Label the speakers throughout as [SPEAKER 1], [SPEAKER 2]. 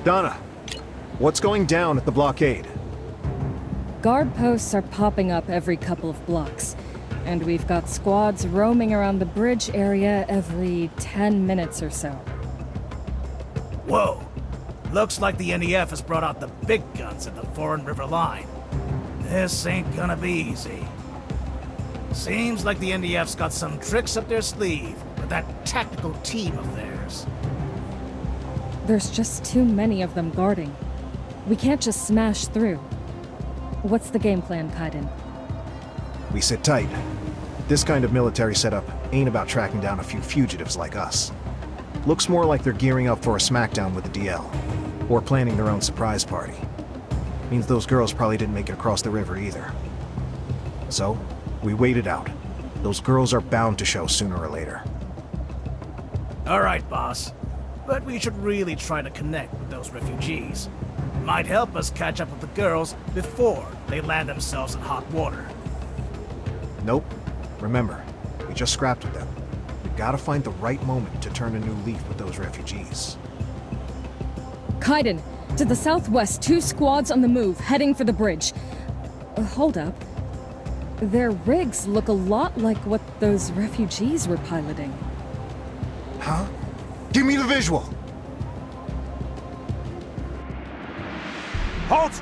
[SPEAKER 1] Donna, what's going down at the blockade?
[SPEAKER 2] Guard posts are popping up every couple of blocks, and we've got squads roaming around the bridge area every 10 minutes or so.
[SPEAKER 3] Whoa. Looks like the NEF has brought out the big guns at the Foreign River line. This ain't gonna be easy. Seems like the NEF's got some tricks up their sleeve with that tactical team of theirs.
[SPEAKER 2] There's just too many of them guarding. We can't just smash through. What's the game plan, Kaiden?
[SPEAKER 1] We sit tight. This kind of military setup ain't about tracking down a few fugitives like us. Looks more like they're gearing up for a smackdown with the DL. Or planning their own surprise party. Means those girls probably didn't make it across the river either. So, we wait it out. Those girls are bound to show sooner or later.
[SPEAKER 3] Alright, boss. But we should really try to connect with those refugees. Might help us catch up with the girls before they land themselves in hot water.
[SPEAKER 1] Nope. Remember, we just scrapped with them. We gotta find the right moment to turn a new leaf with those refugees.
[SPEAKER 2] Kaiden, to the southwest, 2 squads on the move, heading for the bridge. Hold up. Their rigs look a lot like what those refugees were piloting.
[SPEAKER 1] Huh? Give me the visual!
[SPEAKER 4] Halt!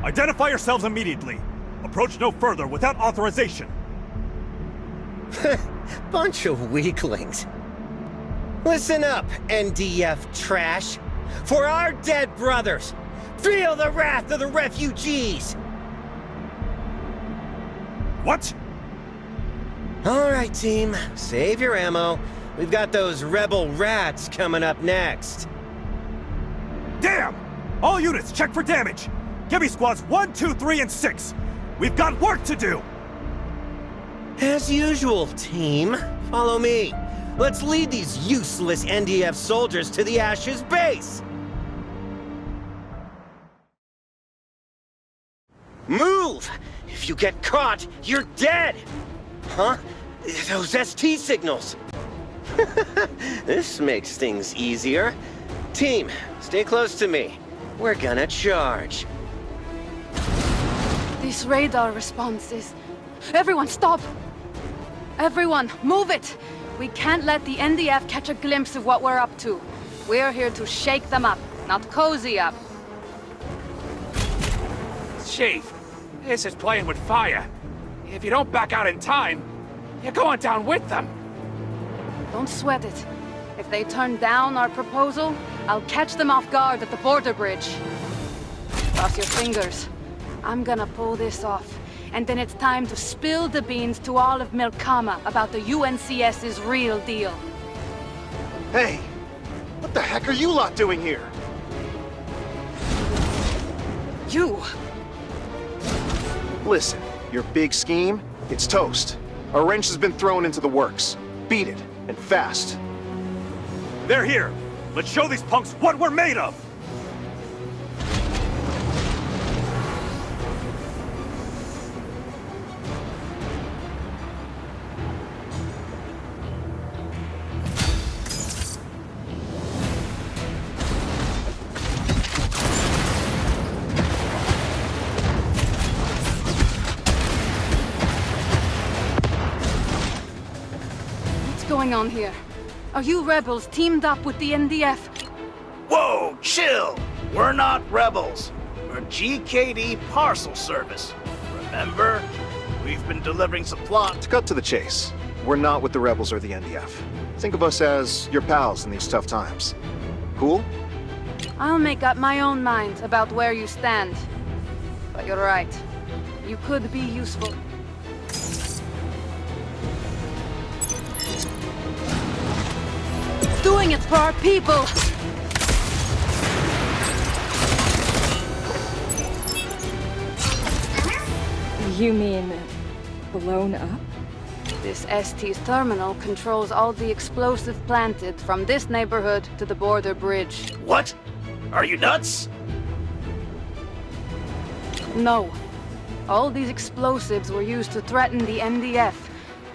[SPEAKER 4] Identify yourselves immediately. Approach no further without authorization.
[SPEAKER 5] Bunch of weaklings. Listen up, NDF trash. For our dead brothers, feel the wrath of the refugees!
[SPEAKER 4] What?
[SPEAKER 5] Alright, team. Save your ammo. We've got those rebel rats coming up next.
[SPEAKER 4] Damn! All units, check for damage! Give me squads 1, 2, 3, and 6! We've got work to do!
[SPEAKER 5] As usual, team. Follow me. Let's lead these useless NDF soldiers to the Ash's base! Move! If you get caught, you're dead! Huh? Those ST signals! This makes things easier. Team, stay close to me. We're gonna charge.
[SPEAKER 6] This radar response is... Everyone, stop! Everyone, move it! We can't let the NDF catch a glimpse of what we're up to. We're here to shake them up, not cozy up.
[SPEAKER 7] Chief, this is playing with fire. If you don't back out in time, you're going down with them.
[SPEAKER 6] Don't sweat it. If they turn down our proposal, I'll catch them off guard at the border bridge. Cross your fingers. I'm gonna pull this off, and then it's time to spill the beans to all of Milkama about the UNCS's real deal.
[SPEAKER 1] Hey! What the heck are you lot doing here?
[SPEAKER 6] You!
[SPEAKER 1] Listen, your big scheme, it's toast. A wrench has been thrown into the works. Beat it, and fast.
[SPEAKER 4] They're here! Let's show these punks what we're made of!
[SPEAKER 6] What's going on here? Are you rebels teamed up with the NDF?
[SPEAKER 3] Whoa, chill! We're not rebels. We're GKD Parcel Service. Remember? We've been delivering supplies.
[SPEAKER 1] To cut to the chase, we're not with the rebels or the NDF. Think of us as your pals in these tough times. Cool?
[SPEAKER 6] I'll make up my own mind about where you stand. But you're right. You could be useful. Doing it for our people!
[SPEAKER 2] You mean... blown up?
[SPEAKER 6] This ST's terminal controls all the explosive planted from this neighborhood to the border bridge.
[SPEAKER 3] What? Are you nuts?
[SPEAKER 6] No. All these explosives were used to threaten the NDF,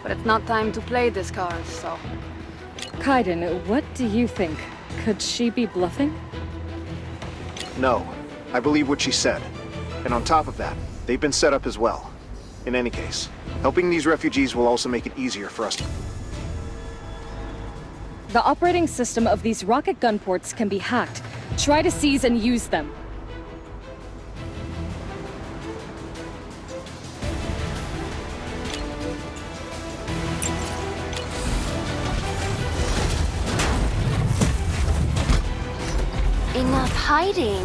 [SPEAKER 6] but it's not time to play this card, so...
[SPEAKER 2] Kaiden, what do you think? Could she be bluffing?
[SPEAKER 1] No, I believe what she said. And on top of that, they've been set up as well. In any case, helping these refugees will also make it easier for us to...
[SPEAKER 2] The operating system of these rocket gun ports can be hacked. Try to seize and use them.
[SPEAKER 8] Enough hiding.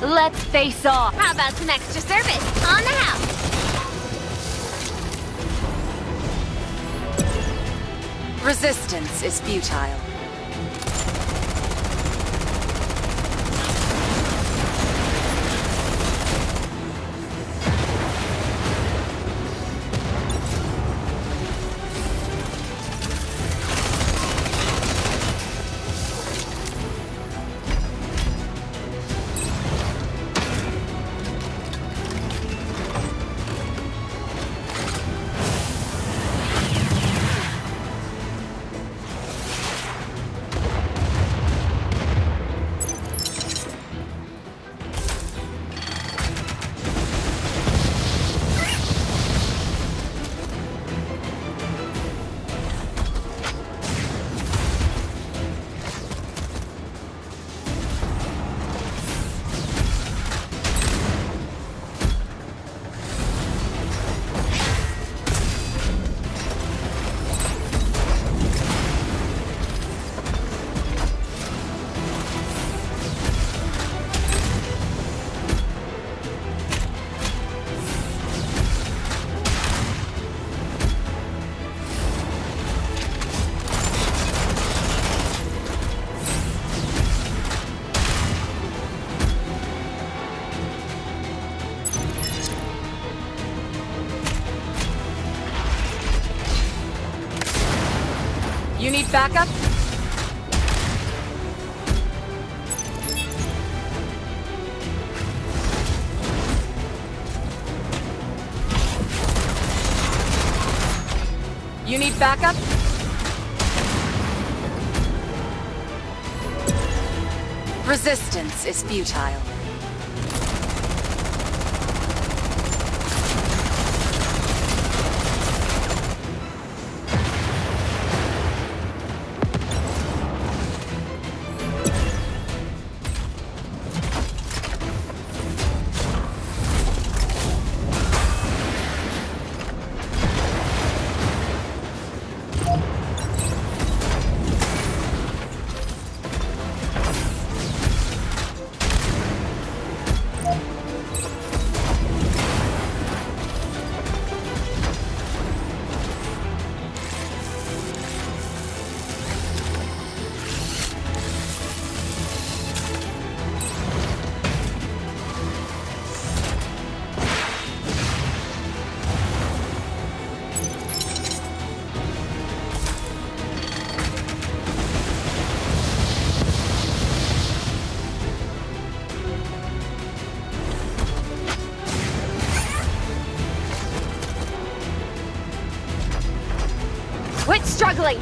[SPEAKER 8] Let's face off. How about some extra service on the house?
[SPEAKER 9] Resistance is futile. You need backup? You need backup? Resistance is futile.
[SPEAKER 8] Quit struggling!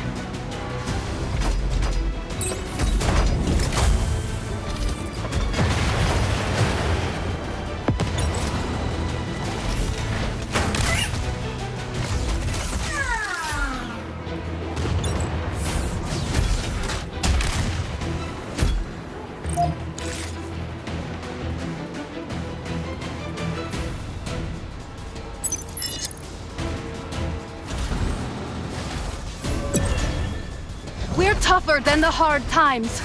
[SPEAKER 6] We're tougher than the hard times.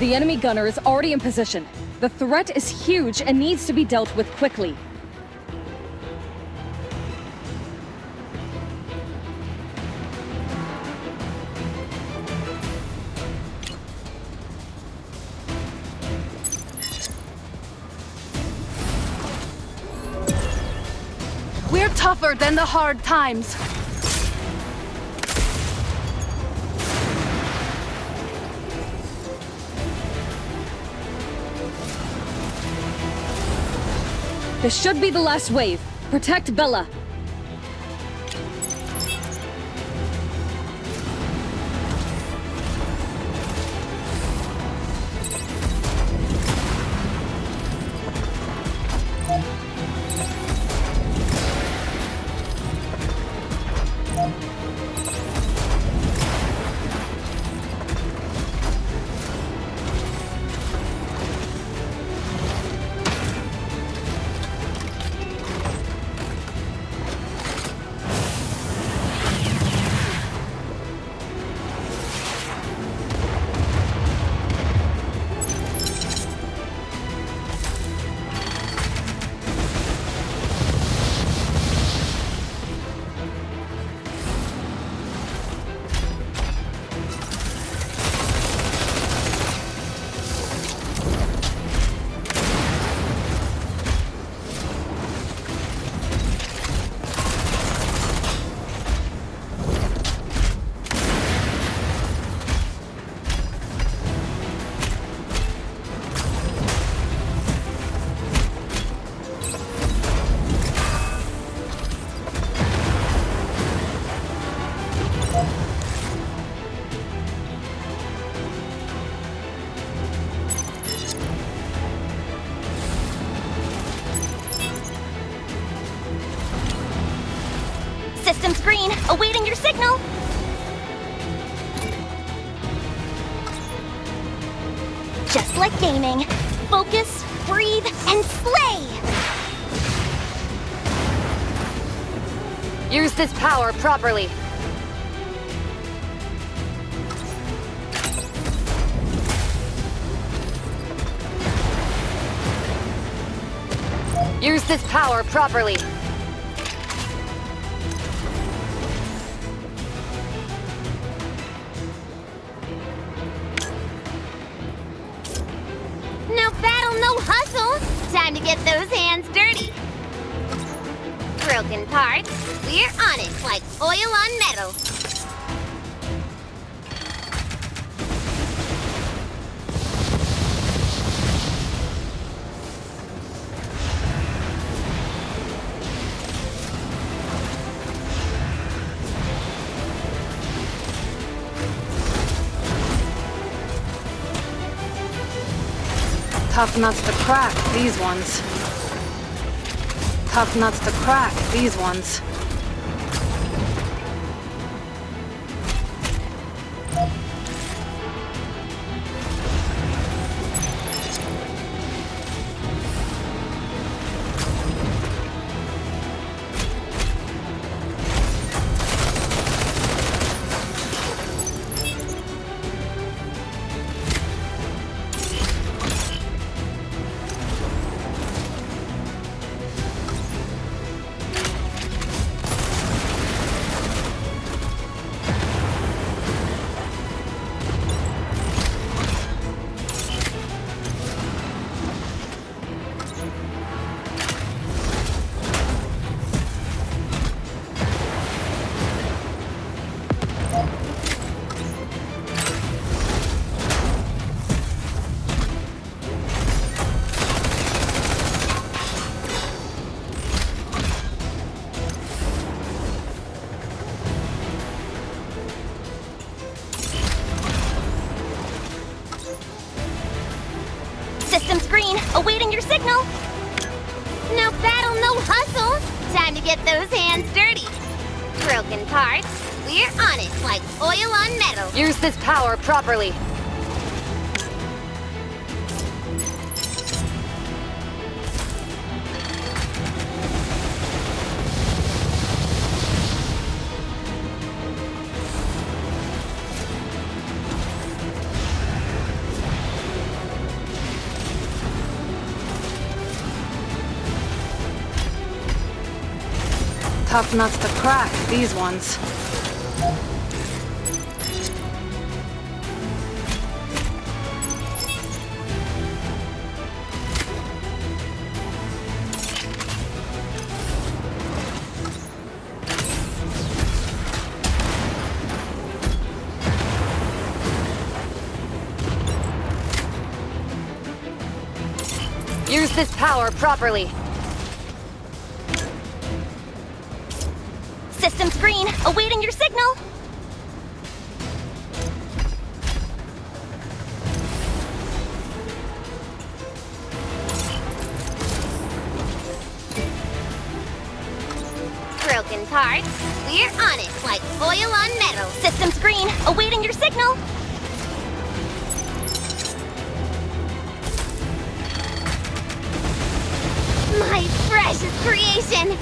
[SPEAKER 2] The enemy gunner is already in position. The threat is huge and needs to be dealt with quickly.
[SPEAKER 6] We're tougher than the hard times.
[SPEAKER 2] This should be the last wave. Protect Bella.
[SPEAKER 8] Systems green, awaiting your signal. Just like gaming. Focus, breathe, and slay!
[SPEAKER 9] Use this power properly. Use this power properly.
[SPEAKER 8] No battle, no hustle! Time to get those hands dirty! Broken parts, we're on it like oil on metal.
[SPEAKER 6] Tough nuts to crack, these ones. Tough nuts to crack, these ones.
[SPEAKER 8] Systems green, awaiting your signal. No battle, no hustle. Time to get those hands dirty. Broken parts, we're on it like oil on metal.
[SPEAKER 9] Use this power properly.
[SPEAKER 6] Tough nuts to crack, these ones.
[SPEAKER 9] Use this power properly.
[SPEAKER 8] Systems green, awaiting your signal. Broken parts, we're on it like oil on metal. Systems green, awaiting your signal. My precious creation!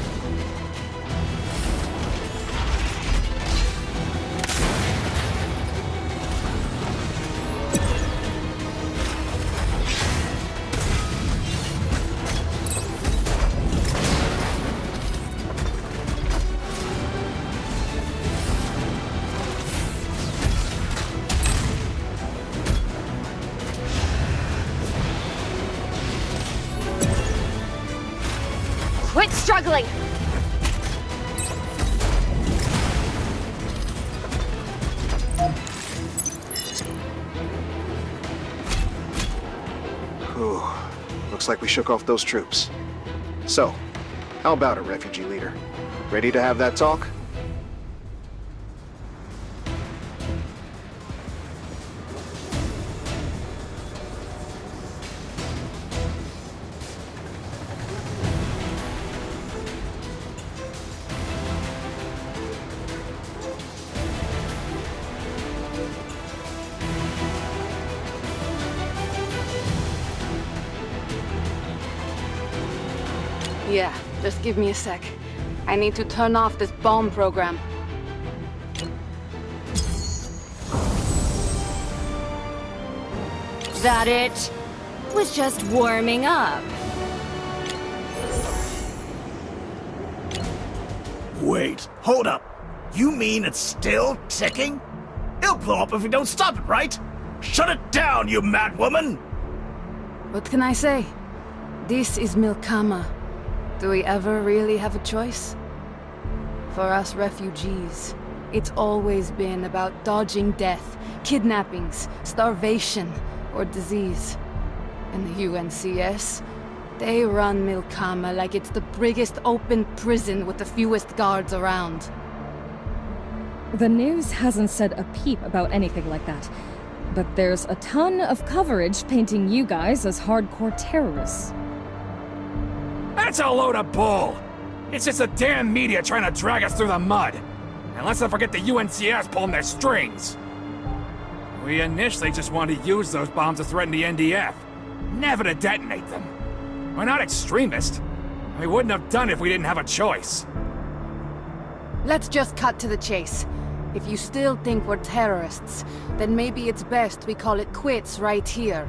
[SPEAKER 9] Quit struggling!
[SPEAKER 1] Whew. Looks like we shook off those troops. So, how about it, refugee leader? Ready to have that talk?
[SPEAKER 6] Yeah, just give me a sec. I need to turn off this bomb program.
[SPEAKER 2] That it? Was just warming up.
[SPEAKER 3] Wait, hold up. You mean it's still ticking? It'll blow up if we don't stop it, right? Shut it down, you mad woman!
[SPEAKER 6] What can I say? This is Milkama. Do we ever really have a choice? For us refugees, it's always been about dodging death, kidnappings, starvation, or disease. And the UNCS, they run Milkama like it's the biggest open prison with the fewest guards around.
[SPEAKER 2] The news hasn't said a peep about anything like that. But there's a ton of coverage painting you guys as hardcore terrorists.
[SPEAKER 7] That's a load of bull! It's just the damn media trying to drag us through the mud. And let's not forget the UNCS pulling their strings. We initially just wanted to use those bombs to threaten the NDF, never to detonate them. We're not extremists. We wouldn't have done it if we didn't have a choice.
[SPEAKER 6] Let's just cut to the chase. If you still think we're terrorists, then maybe it's best we call it quits right here.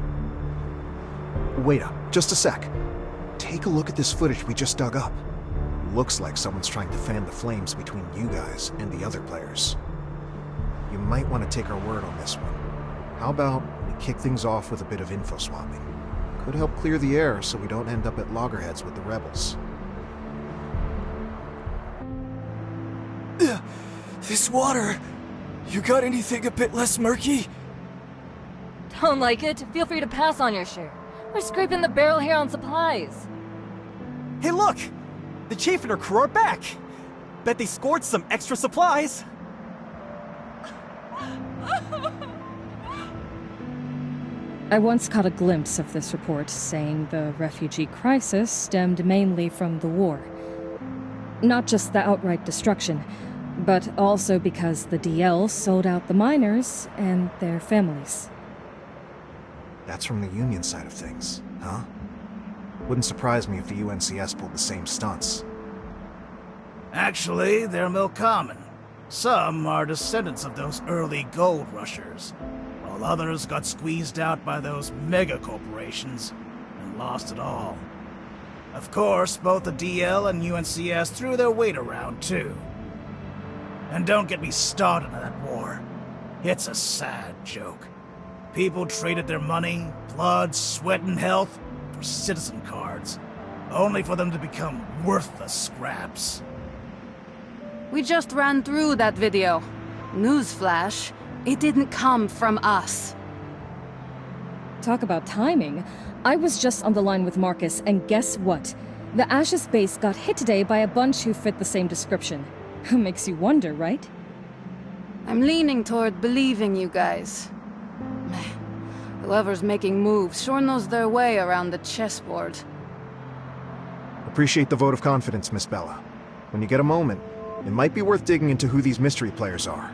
[SPEAKER 1] Wait up, just a sec. Take a look at this footage we just dug up. Looks like someone's trying to fan the flames between you guys and the other players. You might want to take our word on this one. How about we kick things off with a bit of info swapping? Could help clear the air so we don't end up at loggerheads with the rebels.
[SPEAKER 10] This water... You got anything a bit less murky?
[SPEAKER 11] Don't like it? Feel free to pass on your share. We're scraping the barrel here on supplies.
[SPEAKER 10] Hey look! The chief and her crew are back! Bet they scored some extra supplies!
[SPEAKER 2] I once caught a glimpse of this report saying the refugee crisis stemmed mainly from the war. Not just the outright destruction, but also because the DL sold out the miners and their families.
[SPEAKER 1] That's from the Union side of things, huh? Wouldn't surprise me if the UNCS pulled the same stunts.
[SPEAKER 3] Actually, they're Milkaman. Some are descendants of those early gold rushers, while others got squeezed out by those mega corporations and lost it all. Of course, both the DL and UNCS threw their weight around, too. And don't get me started on that war. It's a sad joke. People traded their money, blood, sweat, and health for citizen cards, only for them to become worthless scraps.
[SPEAKER 6] We just ran through that video. Newsflash, it didn't come from us.
[SPEAKER 2] Talk about timing. I was just on the line with Marcus, and guess what? The Ashes base got hit today by a bunch who fit the same description. Makes you wonder, right?
[SPEAKER 6] I'm leaning toward believing you guys. Whoever's making moves sure knows their way around the chessboard.
[SPEAKER 1] Appreciate the vote of confidence, Miss Bella. When you get a moment, it might be worth digging into who these mystery players are.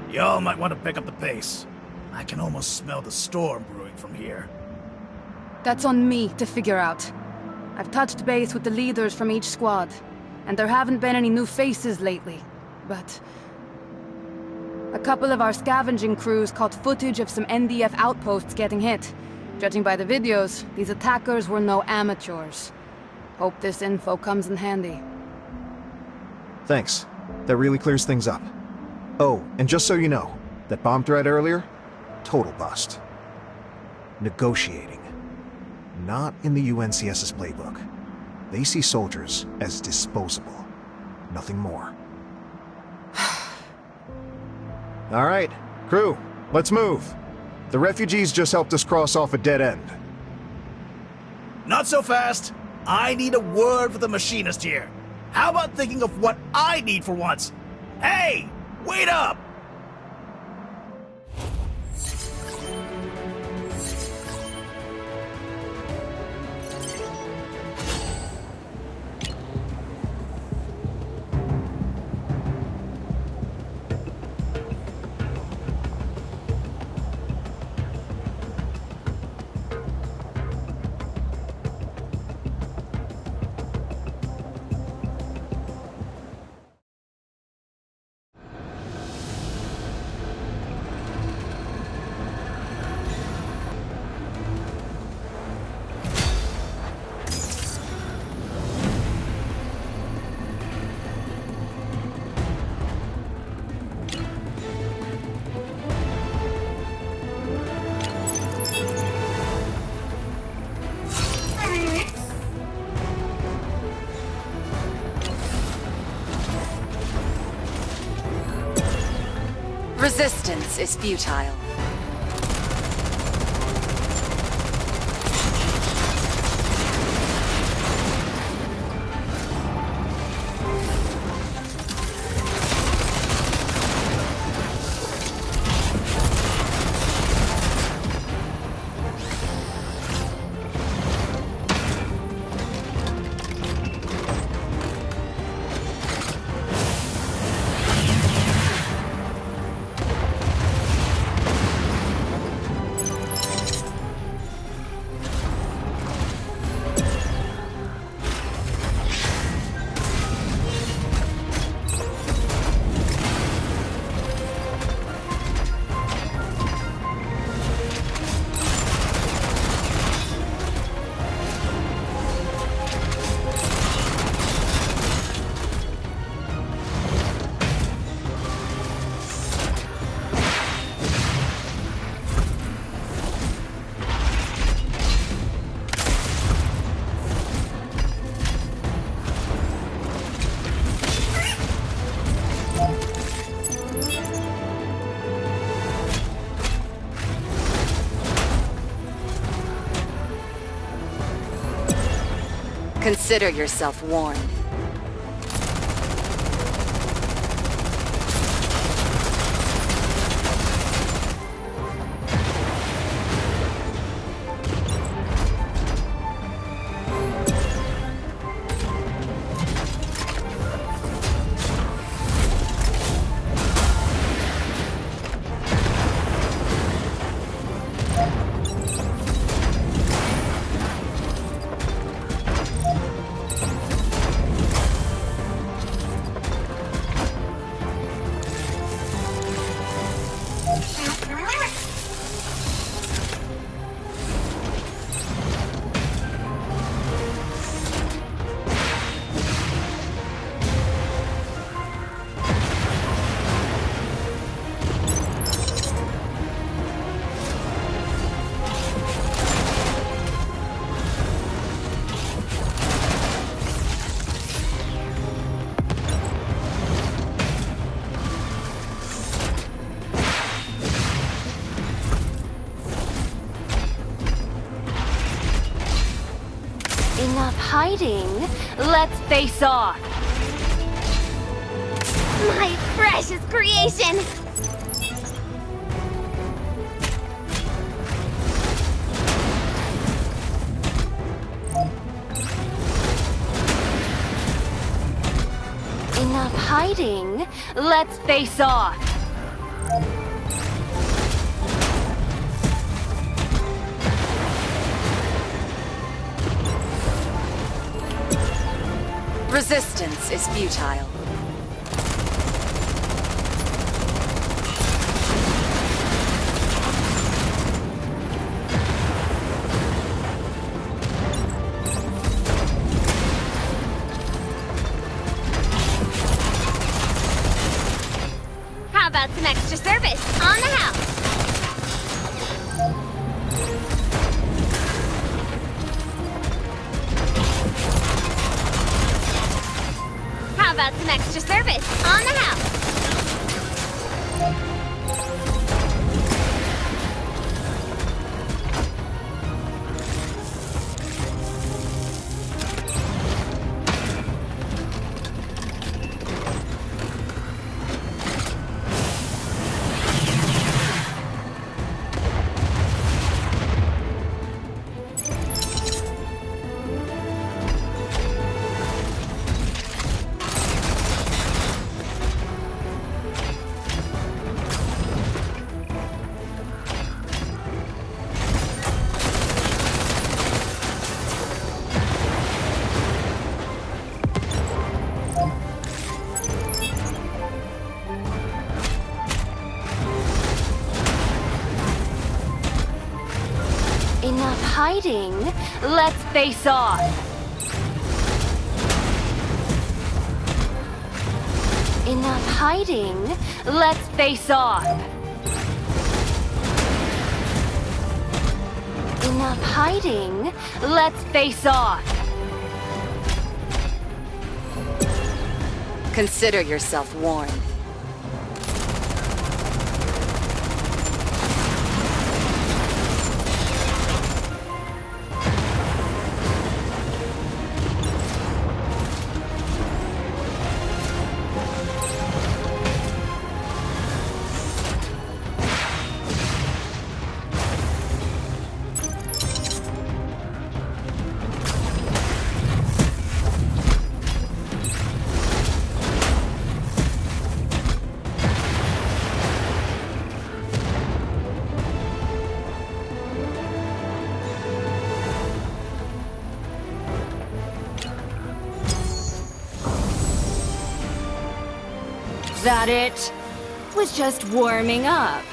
[SPEAKER 3] Y'all might want to pick up the pace. I can almost smell the storm brewing from here.
[SPEAKER 6] That's on me to figure out. I've touched base with the leaders from each squad, and there haven't been any new faces lately, but a couple of our scavenging crews caught footage of some NDF outposts getting hit. Judging by the videos, these attackers were no amateurs. Hope this info comes in handy.
[SPEAKER 1] Thanks. That really clears things up. Oh, and just so you know, that bomb threat earlier? Total bust. Negotiating. Not in the UNCS's playbook. They see soldiers as disposable. Nothing more. All right, crew, let's move. The refugees just helped us cross off a dead end.
[SPEAKER 3] Not so fast. I need a word with the machinist here. How about thinking of what I need for once? Hey, wait up!
[SPEAKER 9] Resistance is futile. Consider yourself warned.
[SPEAKER 8] Enough hiding. Let's face off. My precious creation! Enough hiding. Let's face off.
[SPEAKER 9] Resistance is futile.
[SPEAKER 8] How about some extra service on the house? How about some extra service on the house? Enough hiding. Let's face off. Enough hiding. Let's face off. Enough hiding. Let's face off.
[SPEAKER 9] Consider yourself warned.
[SPEAKER 2] That it? Was just warming up.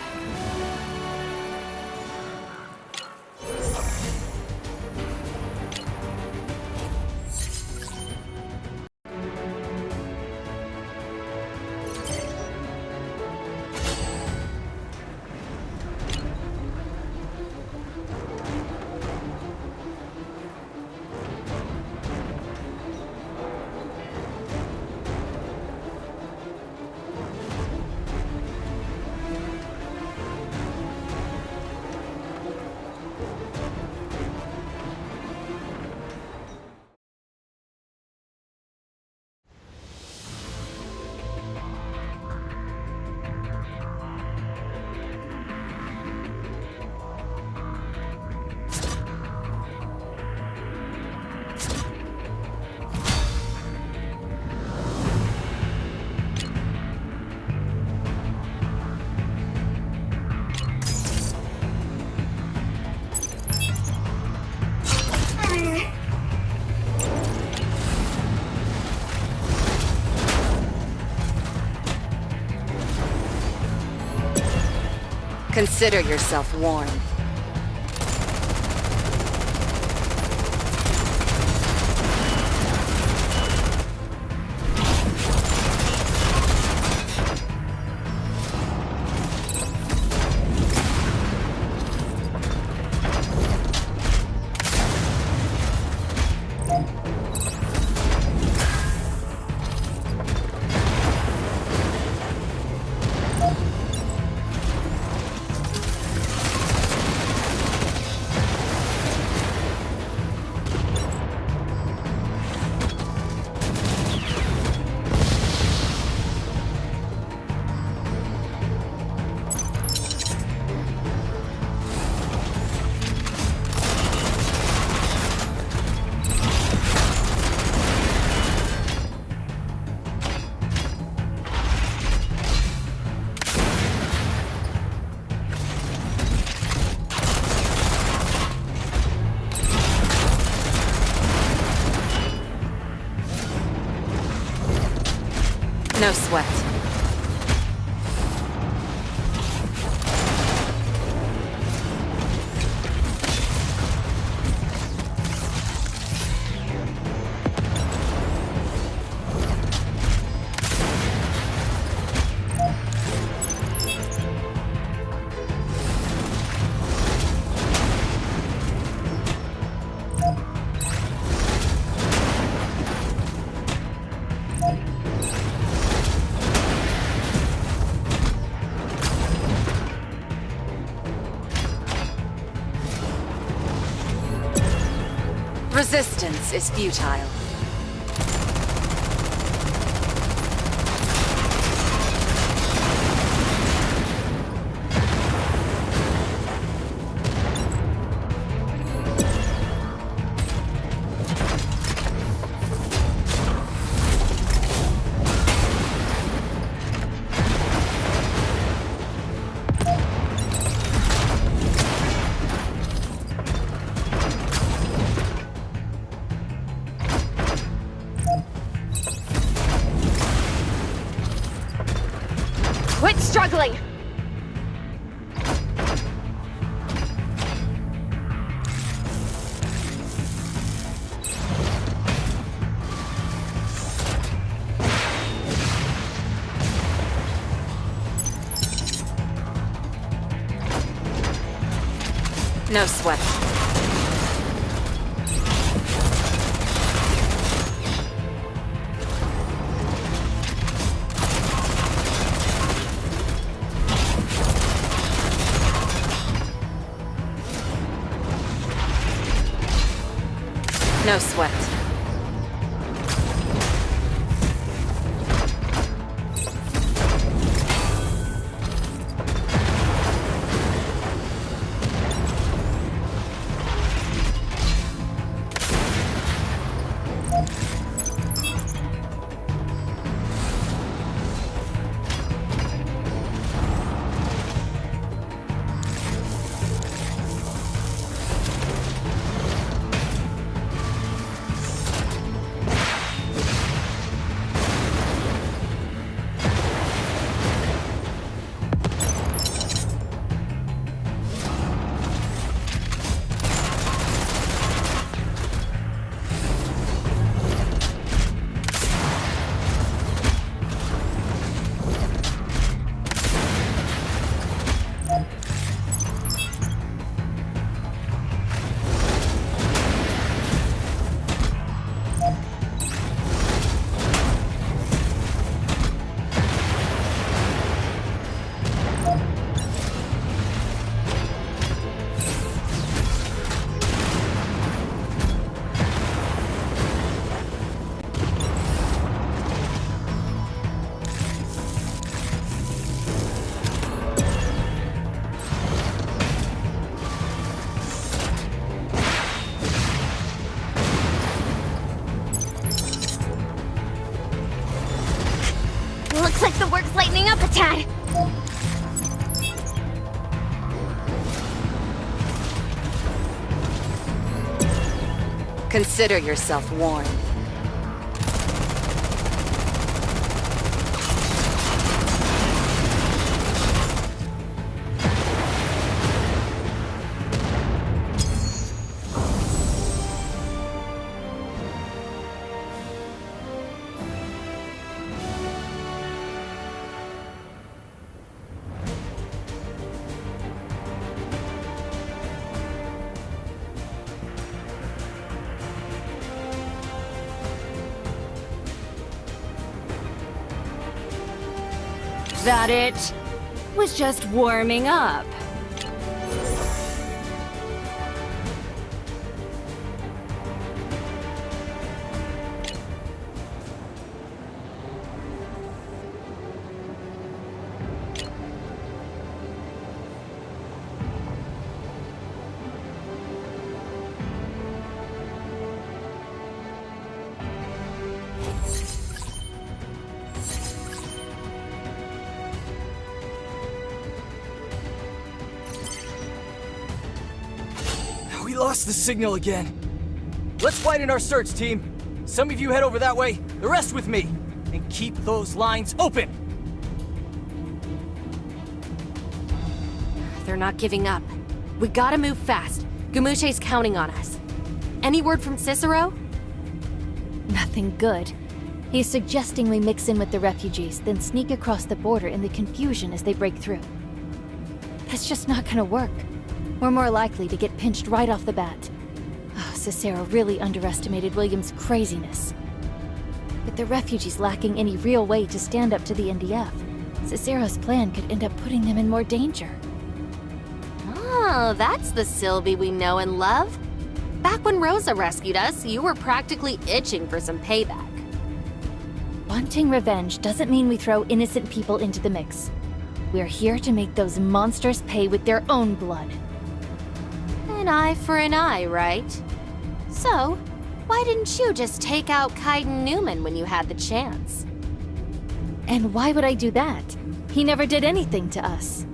[SPEAKER 9] Consider yourself warned. No sweat. Resistance is futile.
[SPEAKER 8] Quit struggling!
[SPEAKER 9] No sweat. No sweat.
[SPEAKER 8] Looks like the work's lightening up a tad.
[SPEAKER 9] Consider yourself warned.
[SPEAKER 11] That it was just warming up.
[SPEAKER 10] We lost the signal again. Let's widen our search, team. Some of you head over that way, the rest with me. and keep those lines open!
[SPEAKER 12] They're not giving up. We gotta move fast. Gumushe's counting on us. Any word from Cicero?
[SPEAKER 13] Nothing good. He's suggesting we mix in with the refugees, then sneak across the border in the confusion as they break through. That's just not gonna work. We're more likely to get pinched right off the bat. Oh, Cicero really underestimated William's craziness. With the refugees lacking any real way to stand up to the NDF, Cicero's plan could end up putting them in more danger.
[SPEAKER 12] Oh, that's the Sylvie we know and love. Back when Rosa rescued us, you were practically itching for some payback.
[SPEAKER 13] Wanting revenge doesn't mean we throw innocent people into the mix. We're here to make those monsters pay with their own blood.
[SPEAKER 12] An eye for an eye, right? So, why didn't you just take out Kaiden Newman when you had the chance?
[SPEAKER 13] And why would I do that? He never did anything to us.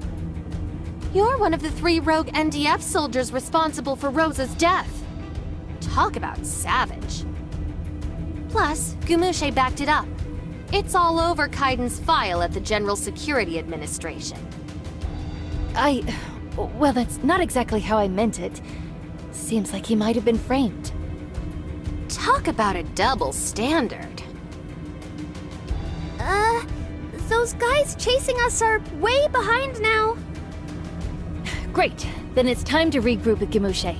[SPEAKER 12] You're one of the 3 rogue NDF soldiers responsible for Rosa's death. Talk about savage. Plus, Gumushe backed it up. It's all over Kaiden's file at the General Security Administration.
[SPEAKER 13] Well, that's not exactly how I meant it. Seems like he might have been framed.
[SPEAKER 12] Talk about a double standard.
[SPEAKER 8] Those guys chasing us are way behind now.
[SPEAKER 13] Great. Then it's time to regroup with Gumushe.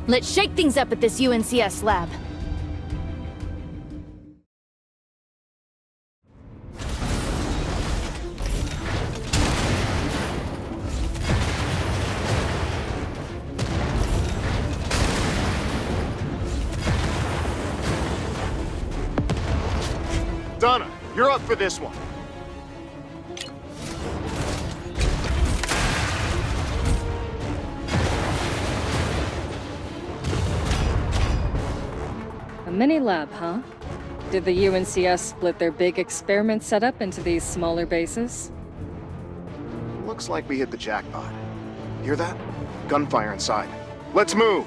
[SPEAKER 13] Let's shake things up at this UNCS lab.
[SPEAKER 1] Donna, you're up for this one.
[SPEAKER 2] A mini-lab, huh? Did the UNCS split their big experiment setup into these smaller bases?
[SPEAKER 1] Looks like we hit the jackpot. Hear that? Gunfire inside. Let's move!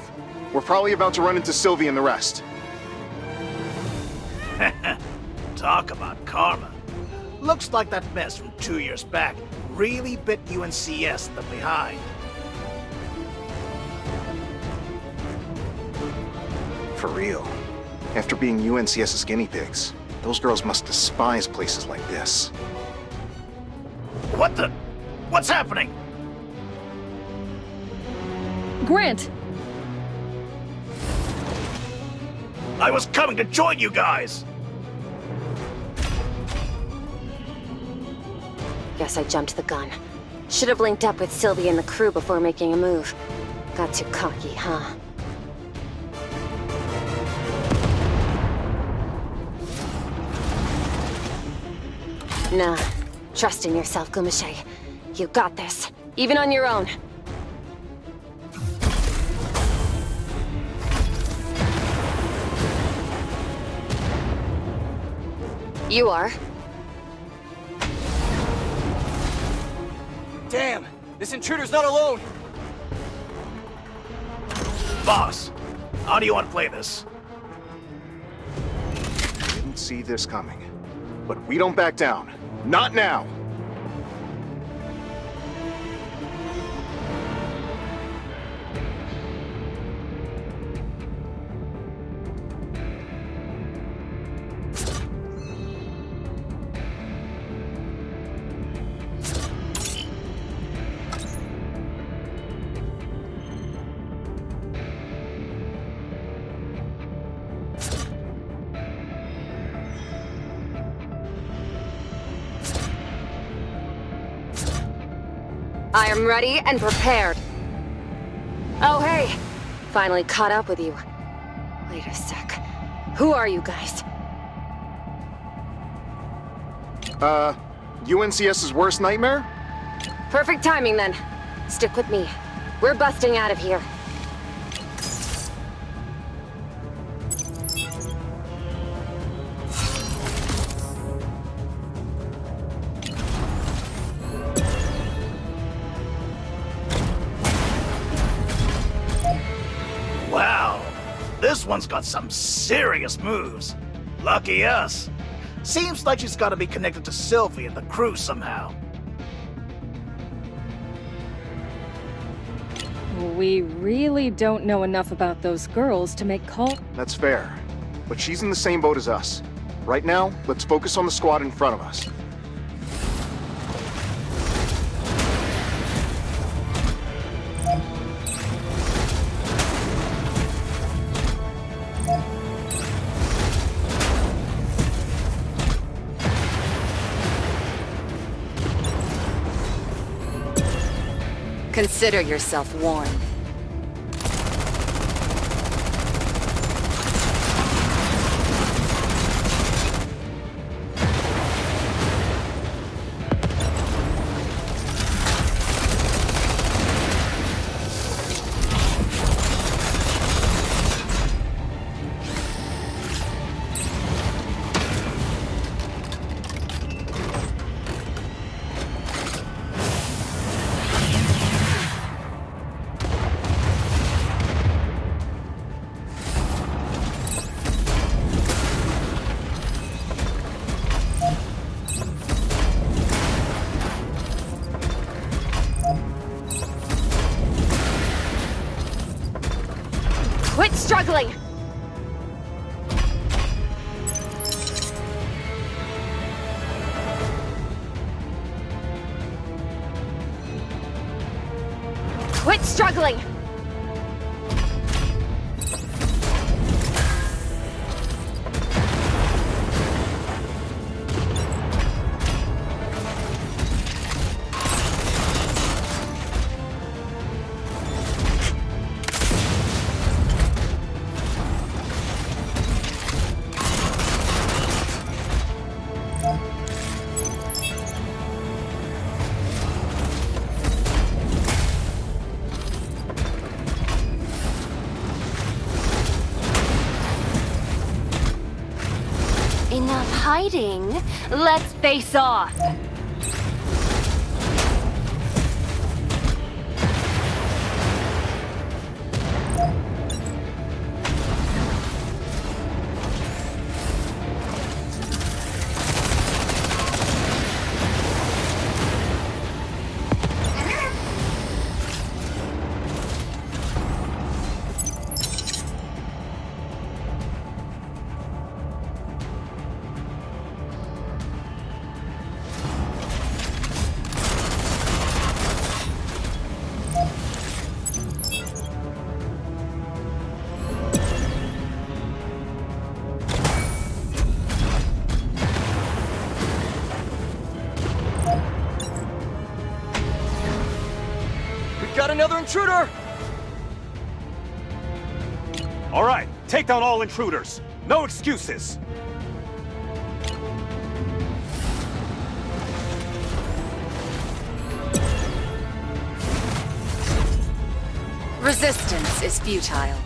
[SPEAKER 1] We're probably about to run into Sylvie and the rest.
[SPEAKER 3] Talk about karma. Looks like that mess from 2 years back really bit UNCS in the behind.
[SPEAKER 1] For real. After being UNCS's guinea pigs, those girls must despise places like this.
[SPEAKER 3] What the? What's happening?
[SPEAKER 2] Grant!
[SPEAKER 3] I was coming to join you guys!
[SPEAKER 12] Guess I jumped the gun. Should have linked up with Sylvie and the crew before making a move. Got too cocky, huh? Nah. Trust in yourself, Gumushe. You got this. Even on your own. You are.
[SPEAKER 10] Damn! This intruder's not alone!
[SPEAKER 3] Boss, how do you want to play this?
[SPEAKER 1] Didn't see this coming. But we don't back down. Not now!
[SPEAKER 12] I am ready and prepared. Oh, hey! Finally caught up with you. Wait a sec. Who are you guys?
[SPEAKER 1] UNCS's worst nightmare?
[SPEAKER 12] Perfect timing, then. Stick with me. We're busting out of here.
[SPEAKER 3] Wow, this one's got some serious moves. Lucky us. Seems like she's gotta be connected to Sylvie and the crew somehow.
[SPEAKER 2] We really don't know enough about those girls to make call.
[SPEAKER 1] That's fair. But she's in the same boat as us. Right now, let's focus on the squad in front of us.
[SPEAKER 9] Consider yourself warned.
[SPEAKER 8] Quit struggling! Quit struggling! Enough hiding. Let's face off.
[SPEAKER 4] Got another intruder! All right, take down all intruders. No excuses.
[SPEAKER 9] Resistance is futile.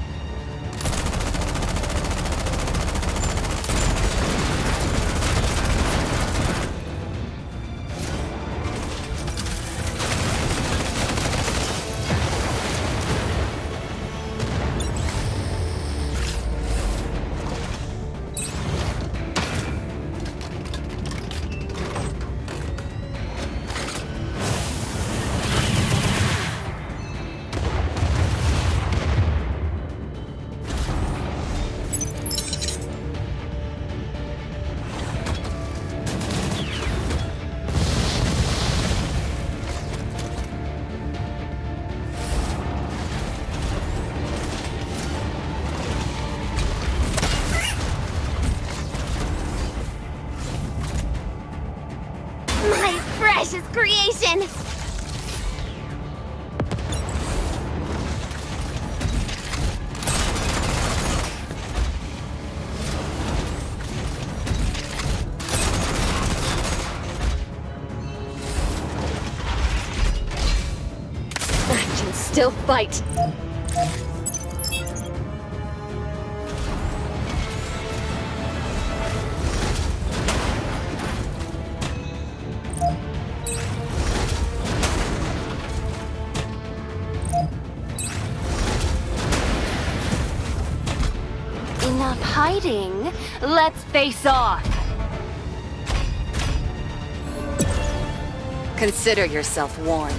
[SPEAKER 8] My precious creation! I can still fight. Enough hiding. Let's face off.
[SPEAKER 9] Consider yourself warned.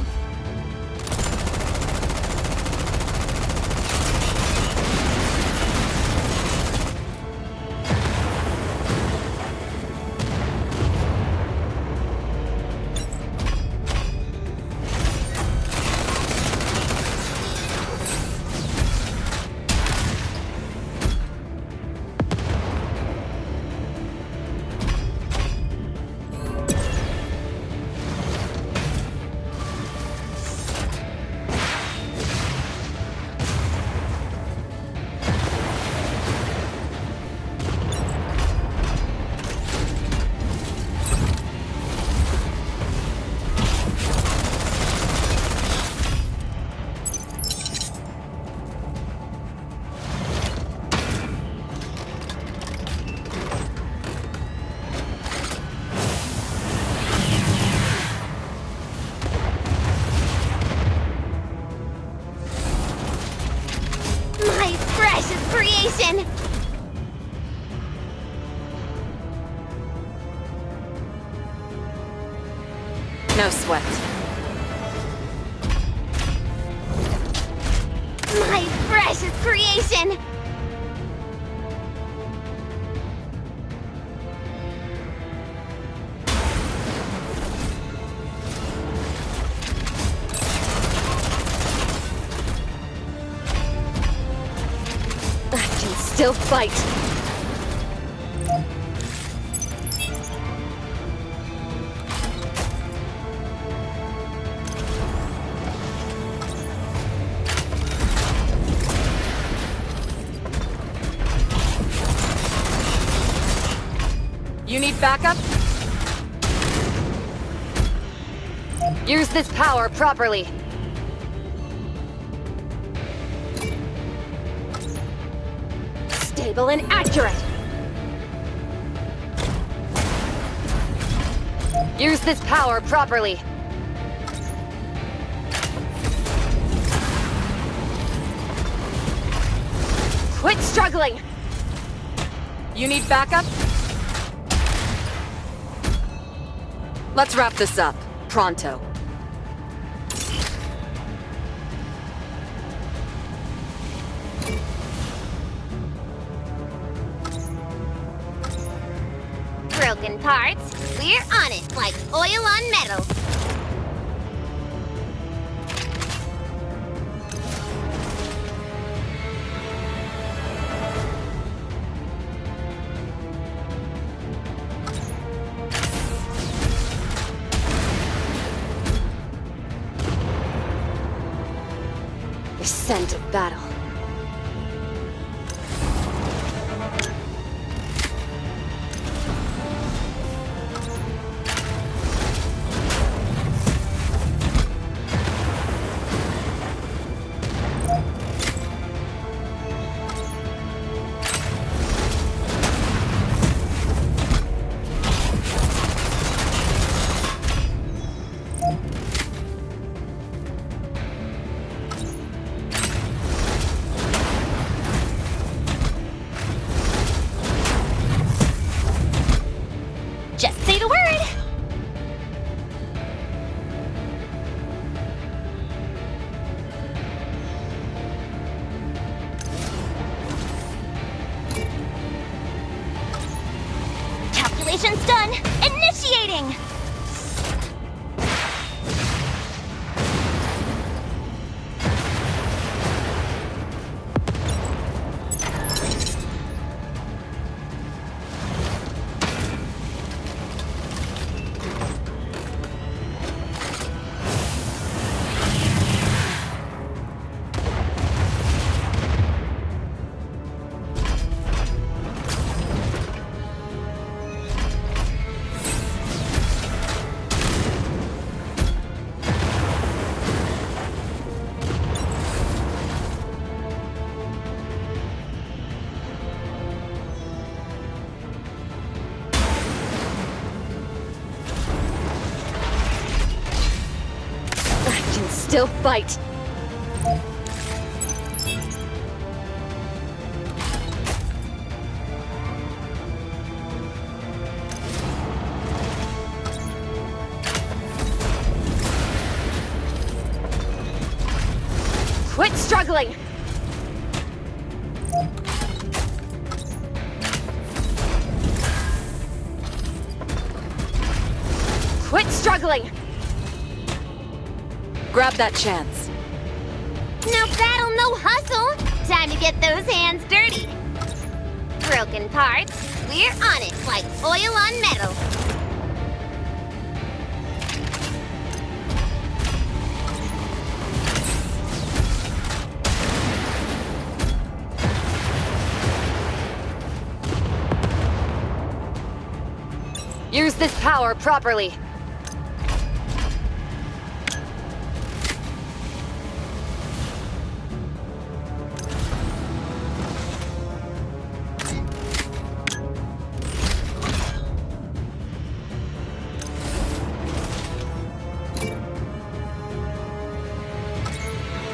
[SPEAKER 8] Creation!
[SPEAKER 9] No sweat.
[SPEAKER 8] My precious creation!
[SPEAKER 9] Still fight. You need backup? Use this power properly.
[SPEAKER 8] Stable and accurate.
[SPEAKER 9] Use this power properly.
[SPEAKER 8] Quit struggling.
[SPEAKER 9] You need backup? Let's wrap this up. Pronto.
[SPEAKER 8] Broken parts, we're on it like oil on metal.
[SPEAKER 9] The scent of battle.
[SPEAKER 8] Just say the word! Calculation's done! Initiating!
[SPEAKER 9] Still fight.
[SPEAKER 8] struggling! Quit struggling!
[SPEAKER 9] Grab that chance.
[SPEAKER 8] No battle, no hustle! Time to get those hands dirty! Broken parts, we're on it like oil on metal!
[SPEAKER 9] Use this power properly.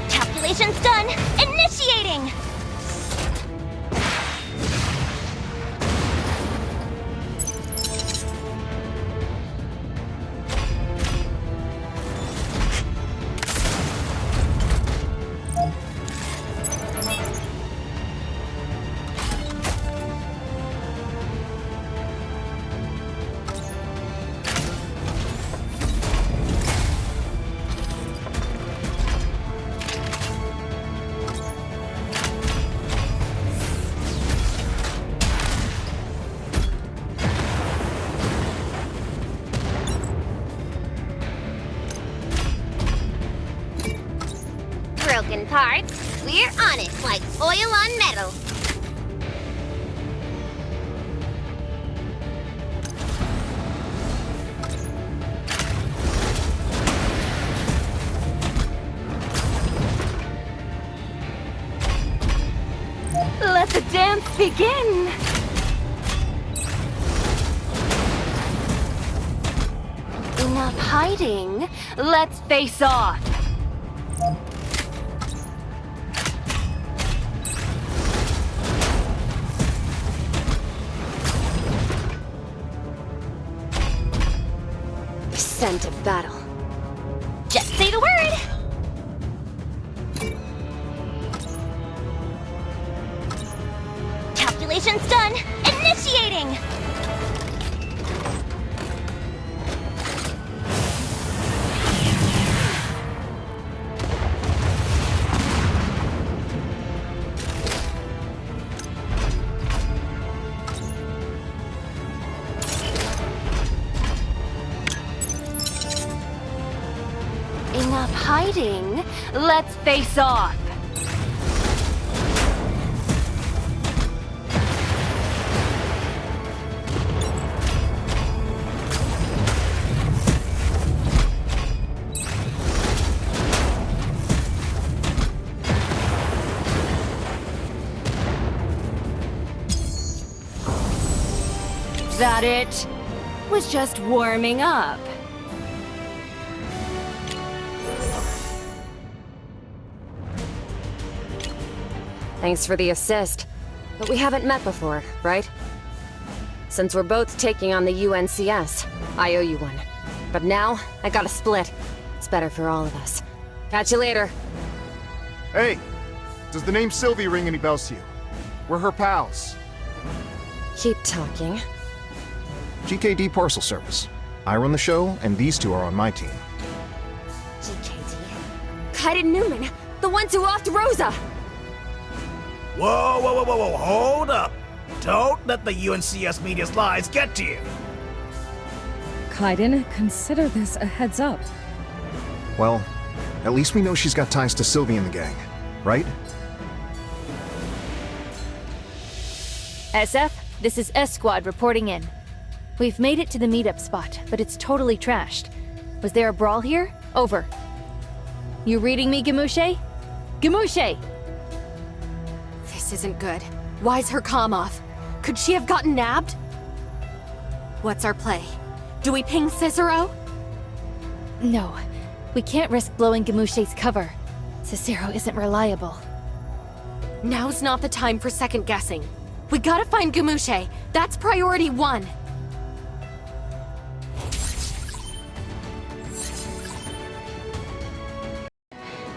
[SPEAKER 8] Calculation's done! Initiating! Broken parts, we're on it like oil on metal.
[SPEAKER 11] Let the dance begin!
[SPEAKER 8] Enough hiding. Let's face off.
[SPEAKER 9] Scent of battle.
[SPEAKER 8] Just say the word! Calculation's done! Initiating! Enough hiding. Let's face off.
[SPEAKER 11] That it? Was just warming up.
[SPEAKER 9] Thanks for the assist. But we haven't met before, right? Since we're both taking on the UNCS, I owe you one. But now, I gotta split. It's better for all of us. Catch you later.
[SPEAKER 14] Hey! Does the name Sylvie ring any bells to you? We're her pals.
[SPEAKER 9] Keep talking.
[SPEAKER 1] GKD Parcel Service. I run the show, and these two are on my team.
[SPEAKER 9] GKD? Kaiden Newman, the ones who offed Rosa!
[SPEAKER 3] Whoa, whoa, whoa, whoa, whoa, hold up! Don't let the UNCS media's lies get to you!
[SPEAKER 2] Kaiden, consider this a heads up.
[SPEAKER 1] Well, at least we know she's got ties to Sylvie and the gang, right?
[SPEAKER 13] SF, this is S Squad reporting in. We've made it to the meetup spot, but it's totally trashed. Was there a brawl here? Over. You reading me, Gamushe? Gamushe!
[SPEAKER 6] This isn't good. Why's her comm off? Could she have gotten nabbed? What's our play? Do we ping Cicero?
[SPEAKER 13] No. We can't risk blowing Gamushe's cover. Cicero isn't reliable.
[SPEAKER 6] Now's not the time for second guessing. We gotta find Gamushe. That's priority 1.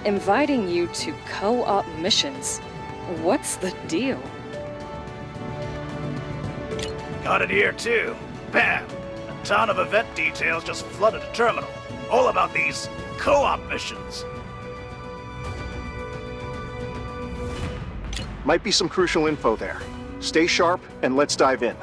[SPEAKER 2] inviting you to co-op missions. What's the deal?
[SPEAKER 3] Got it here too. Bam! A ton of event details just flooded the terminal. All about these co-op missions.
[SPEAKER 1] Might be some crucial info there. Stay sharp, and let's dive in.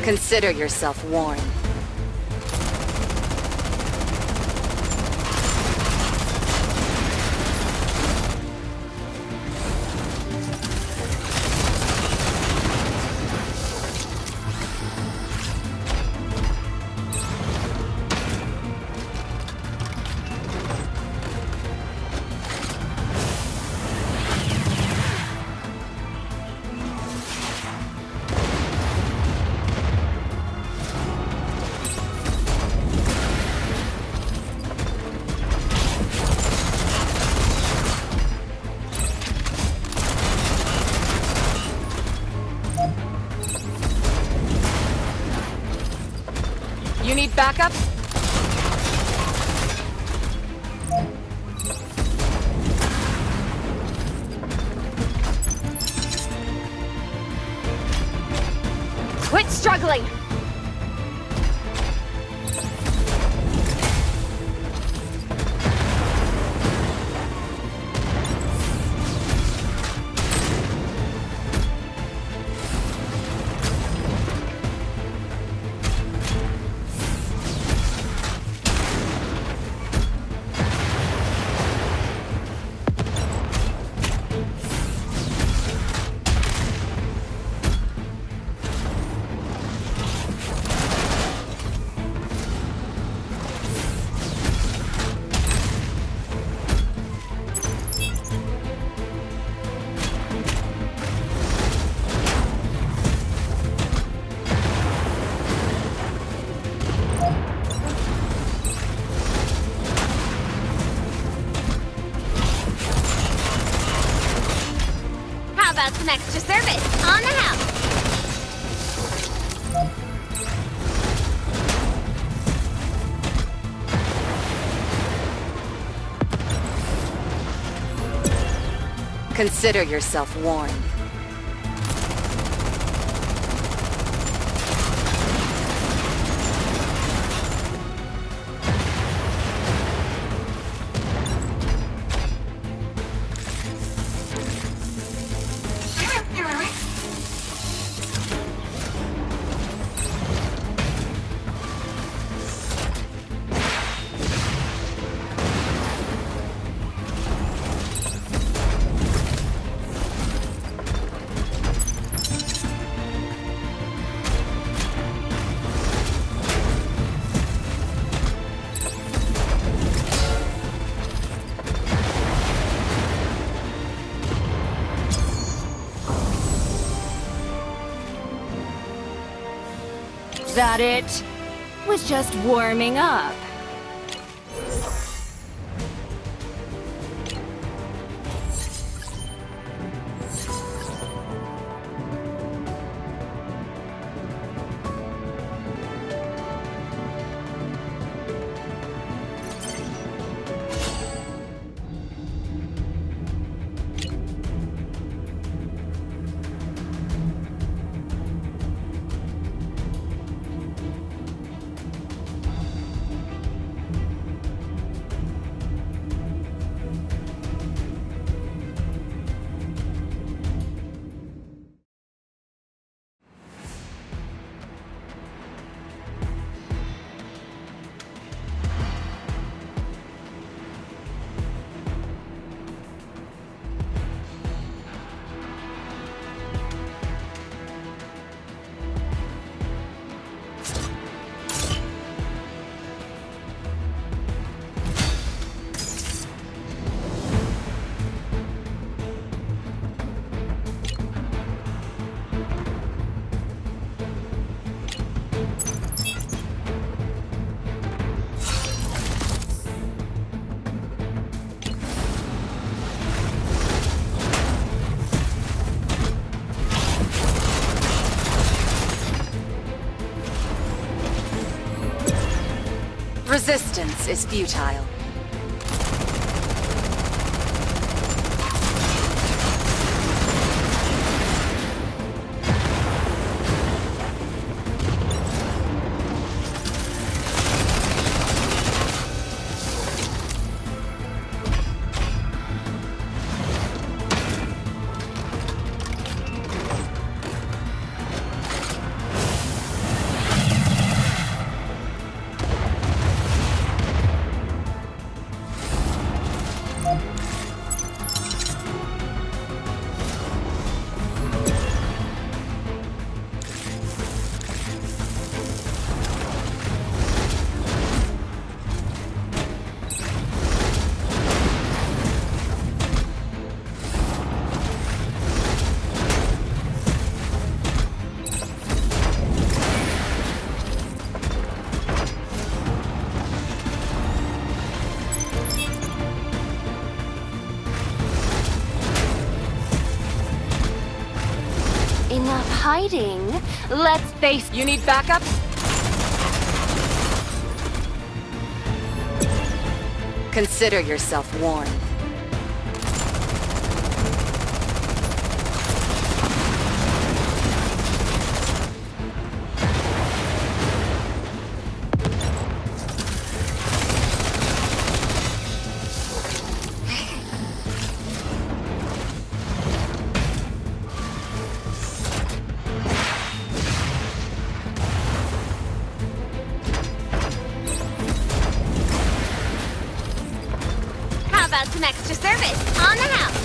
[SPEAKER 9] Consider yourself warned.
[SPEAKER 6] You need backup?
[SPEAKER 9] Quit struggling!
[SPEAKER 8] Some extra service on the house.
[SPEAKER 9] Consider yourself warned.
[SPEAKER 11] That it was just warming up.
[SPEAKER 9] Resistance is futile.
[SPEAKER 12] Enough hiding. Let's face...
[SPEAKER 9] You need backup? Consider yourself warned.
[SPEAKER 8] How about some extra service on the house?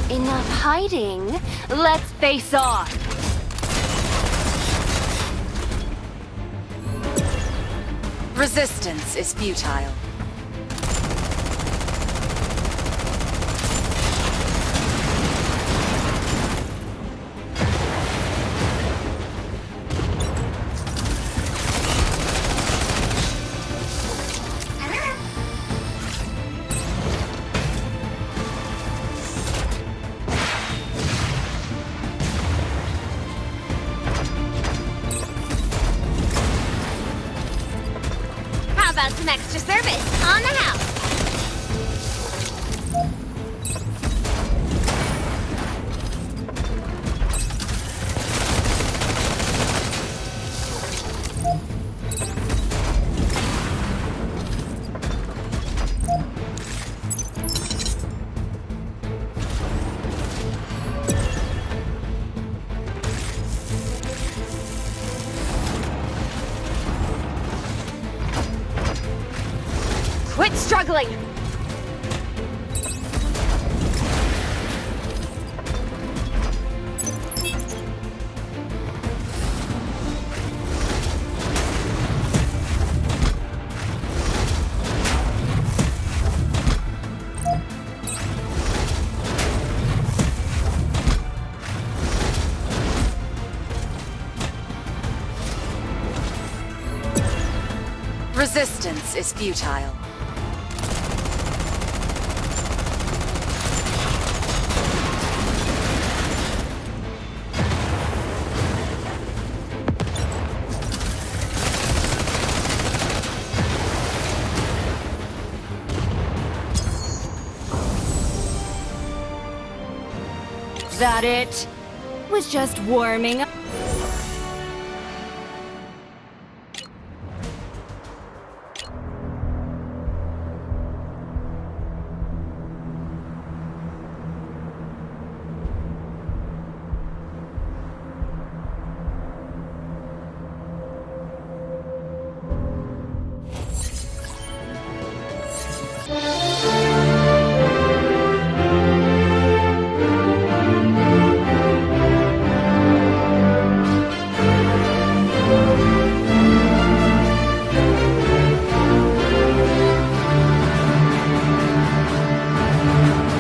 [SPEAKER 12] Enough hiding. Let's face off.
[SPEAKER 9] Resistance is futile.
[SPEAKER 8] How about some extra service on the house?
[SPEAKER 9] Quit struggling! Resistance is futile.
[SPEAKER 12] That it? Was just warming up.